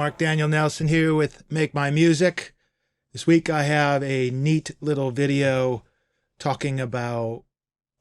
Marc Daniel Nelson here with Make My Music. This week I have a neat little video talking about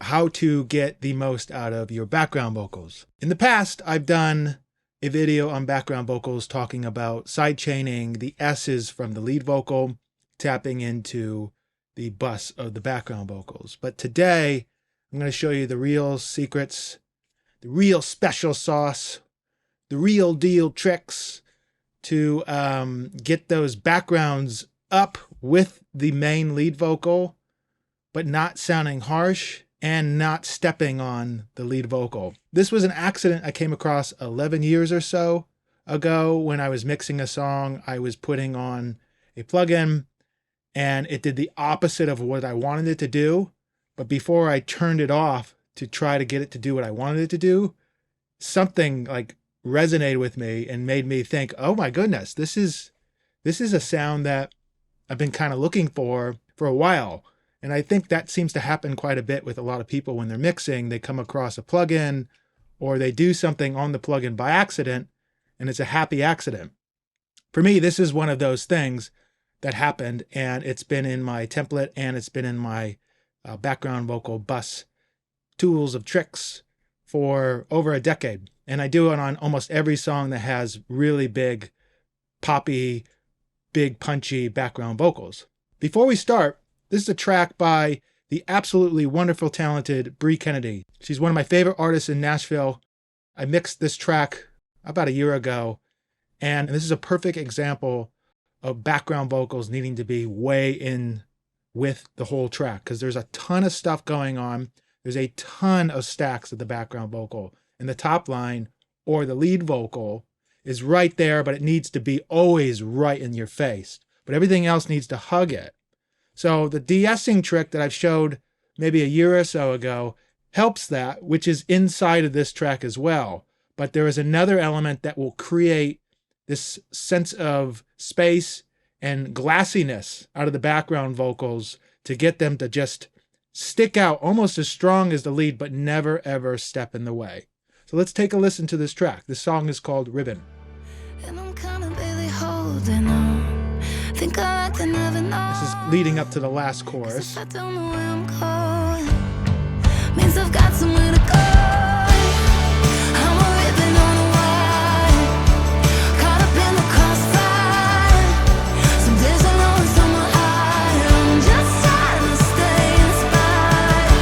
how to get the most out of your background vocals. In the past, I've done a video on background vocals talking about sidechaining the S's from the lead vocal, tapping into the bus of the background vocals. But today, I'm going to show you the real secrets, the real special sauce, the real deal tricks to get those backgrounds up with the main lead vocal, but not sounding harsh and not stepping on the lead vocal. This was an accident I came across 11 years or so ago when I was mixing a song. I was putting on a plugin and it did the opposite of what I wanted it to do. But before I turned it off to try to get it to do what I wanted it to do, something like resonated with me and made me think, oh my goodness, this is a sound that I've been kind of looking for a while. And I think that seems to happen quite a bit with a lot of people when they're mixing. They come across a plugin or they do something on the plugin by accident, and it's a happy accident. For me, this is one of those things that happened, and it's been in my template and it's been in my background vocal bus tools of tricks for over a decade. And I do it on almost every song that has really big, poppy, big, punchy background vocals. Before we start, this is a track by the absolutely wonderful, talented Bre Kennedy. She's one of my favorite artists in Nashville. I mixed this track about a year ago, and this is a perfect example of background vocals needing to be way in with the whole track, because there's a ton of stuff going on. There's a ton of stacks of the background vocal, and the top line or the lead vocal is right there, but it needs to be always right in your face. But everything else needs to hug it. So the de-essing trick that I've showed maybe a year or so ago helps that, which is inside of this track as well. But there is another element that will create this sense of space and glassiness out of the background vocals to get them to just stick out almost as strong as the lead, but never ever step in the way. So let's take a listen to this track. This song is called Ribbon. And I'm kind of barely holding on. Think I like to never know. This is leading up to the last chorus. I don't know where I'm going. Means I've got somewhere to go. I'm a ribbon on a wire, caught up in the crossfire. Some days are low and some are high. I'm just trying to stay inspired.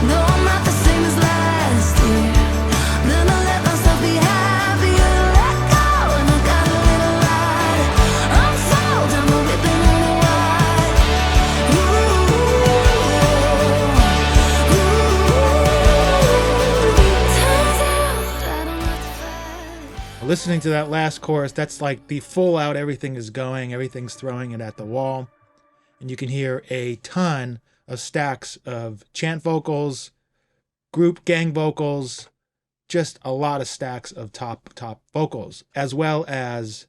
No, I'm not the same as last year. Then I let myself be happier. Let go and I got a little lighter. I'm sold, I'm a ribbon on a wire. Turns out I don't have to fight. Listening to that last chorus, that's like the full out, everything is going, everything's throwing it at the wall. And you can hear a ton of stacks of chant vocals, group gang vocals, just a lot of stacks of top vocals, as well as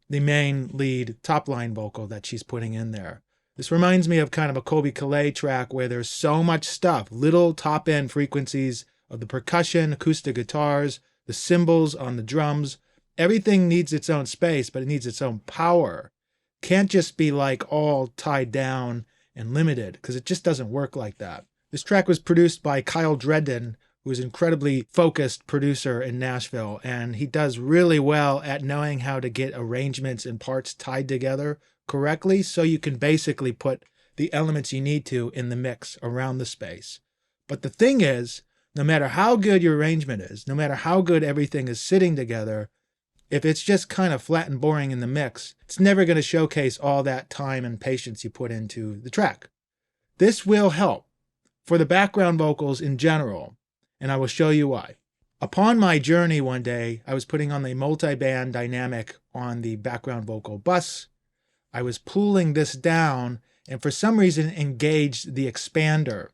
the main lead top line vocal that she's putting in there. This reminds me of kind of a Colbie Caillat track where there's so much stuff, little top end frequencies of the percussion, acoustic guitars, the cymbals on the drums. Everything needs its own space, but it needs its own power. Can't just be like all tied down and limited, because it just doesn't work like that. This track was produced by Burdon, who is an incredibly focused producer in Nashville, and he does really well at knowing how to get arrangements and parts tied together correctly so you can basically put the elements you need to in the mix around the space. But the thing is, no matter how good your arrangement is, no matter how good everything is sitting together, if it's just kind of flat and boring in the mix, it's never going to showcase all that time and patience you put into the track. This will help for the background vocals in general, and I will show you why. Upon my journey one day, I was putting on the multi-band dynamic on the background vocal bus. I was pulling this down and for some reason engaged the expander.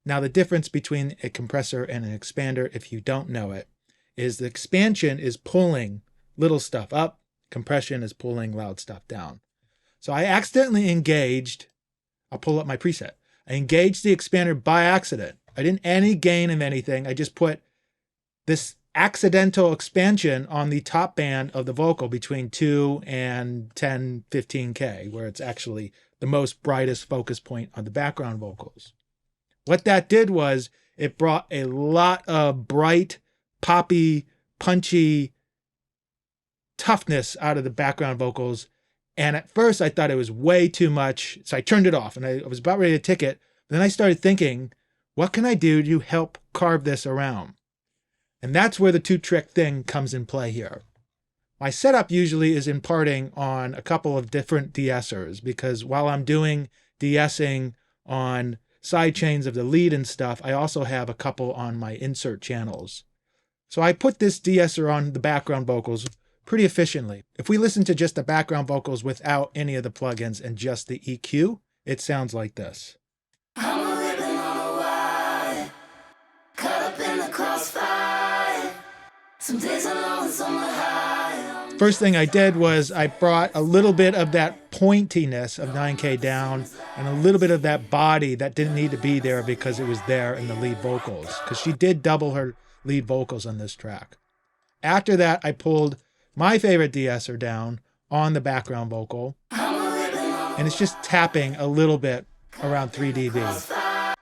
Now the difference between a compressor and an expander, if you don't know it, is the expansion is pulling little stuff up, compression is pulling loud stuff down. So I accidentally engaged, I'll pull up my preset. I engaged the expander by accident. I didn't any gain of anything. I just put this accidental expansion on the top band of the vocal between 2 and 10, 15K, where it's actually the most brightest focus point on the background vocals. What that did was it brought a lot of bright, poppy, punchy toughness out of the background vocals. And at first I thought it was way too much, so I turned it off and I was about ready to tick it. But then I started thinking, what can I do to help carve this around? And that's where the 2-trick thing comes in play here. My setup usually is imparting on a couple of different de-essers, because while I'm doing de-essing on side chains of the lead and stuff, I also have a couple on my insert channels. So I put this de-esser on the background vocals pretty efficiently. If we listen to just the background vocals without any of the plugins and just the EQ, it sounds like this. I'm a living on a wire, caught up in the crossfire. Some days are low and some are high. First thing I did was I brought a little bit of that pointiness of 9K down and a little bit of that body that didn't need to be there because it was there in the lead vocals, because she did double her lead vocals on this track. After that, I pulled my favorite de-esser down on the background vocal, and it's just tapping a little bit around 3 dB.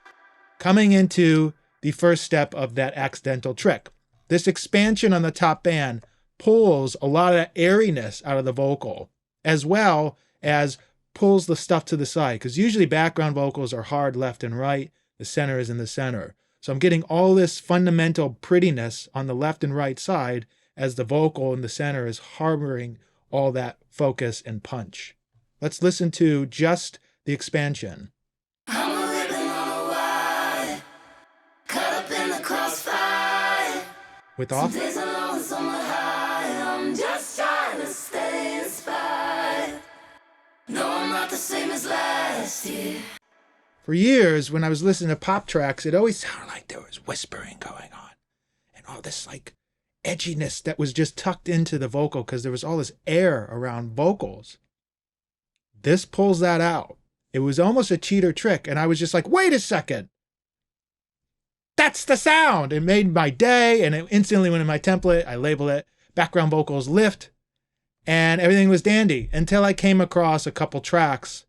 Coming into the first step of that accidental trick. This expansion on the top band pulls a lot of airiness out of the vocal, as well as pulls the stuff to the side, because usually background vocals are hard left and right, the center is in the center. So I'm getting all this fundamental prettiness on the left and right side as the vocal in the center is harboring all that focus and punch. Let's listen to just the expansion. I'm a living on a wire, caught up in the crossfire. With off. Some days are low and some are high. I'm just trying to stay inspired. No, I'm not the same as last year. For years, when I was listening to pop tracks, it always sounded like there was whispering going on and all this like edginess that was just tucked into the vocal because there was all this air around vocals. This pulls that out. It was almost a cheater trick, and I was just like, wait a second. That's the sound. It made my day, and it instantly went in my template. I labeled it background vocals lift, and everything was dandy until I came across a couple tracks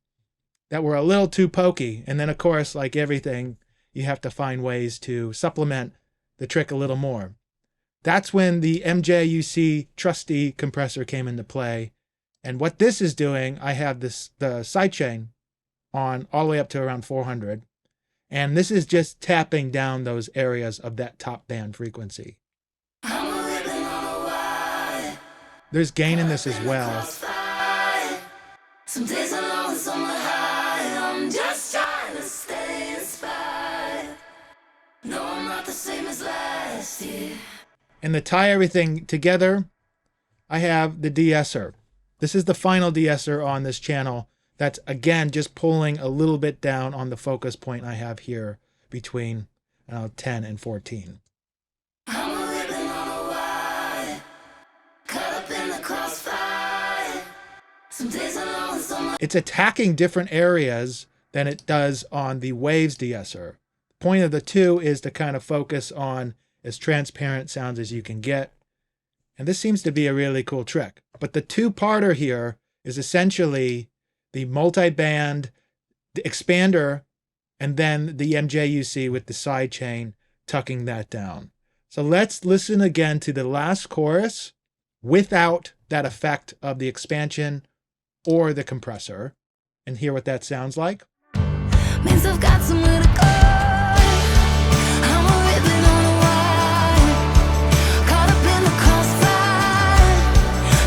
that were a little too pokey. And then, of course, like everything, you have to find ways to supplement the trick a little more. That's when the MJUC trusty compressor came into play. And what this is doing, I have the sidechain on all the way up to around 400. And this is just tapping down those areas of that top band frequency. There's gain in this as well. Some days are low and some are high. I'm just trying to stay inspired. No, I'm not the same as last year. And to tie everything together, I have the de-esser. This is the final de-esser on this channel. That's, again, just pulling a little bit down on the focus point I have here between 10 and 14. I'm a living on a wire, caught up in the crossfire. Some days are low and some are... It's attacking different areas than it does on the waves de-esser. The point of the two is to kind of focus on as transparent sounds as you can get. And this seems to be a really cool trick. But the two-parter here is essentially the multi-band, the expander, and then the MJUC with the sidechain tucking that down. So let's listen again to the last chorus without that effect of the expansion or the compressor and hear what that sounds like. Means I've got somewhere to go. I'm a ribbon on a wire, caught up in the crossfire.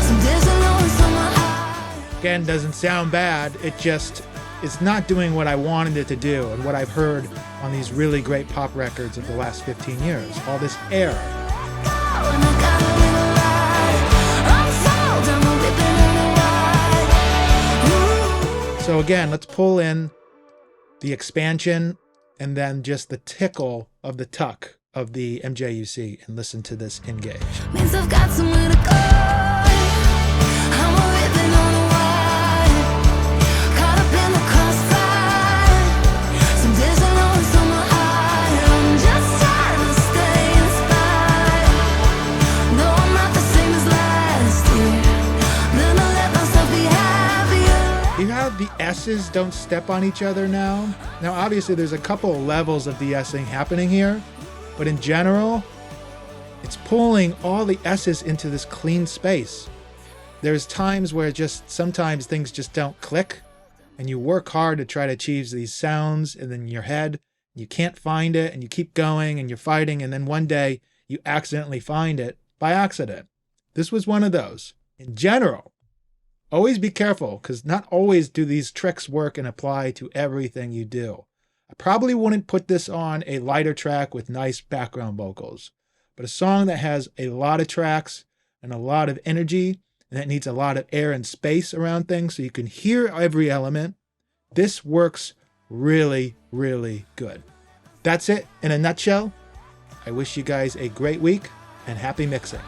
Some days are low and some are high. Again, doesn't sound bad. It just is not doing what I wanted it to do and what I've heard on these really great pop records of the last 15 years. All this air. When I got a little light, I'm sold. I'm a ribbon on a wire. Ooh. So again, let's pull in the expansion and then just the tickle of the tuck of the MJUC and listen to this engage. Means I've got somewhere to go. I'm a ribbon on a wire, caught up in the crossfire. Some days are low and some are high. I'm just trying to stay inspired. the S's don't step on each other now. Now, obviously, there's a couple levels of de-essing happening here, but in general, it's pulling all the S's into this clean space. There's times where just sometimes things just don't click, and you work hard to try to achieve these sounds, and then in your head, you can't find it, and you keep going, and you're fighting, and then one day, you accidentally find it by accident. This was one of those. In general, always be careful, because not always do these tricks work and apply to everything you do. I probably wouldn't put this on a lighter track with nice background vocals, but a song that has a lot of tracks and a lot of energy, and that needs a lot of air and space around things so you can hear every element, this works really, really good. That's it in a nutshell. I wish you guys a great week and happy mixing.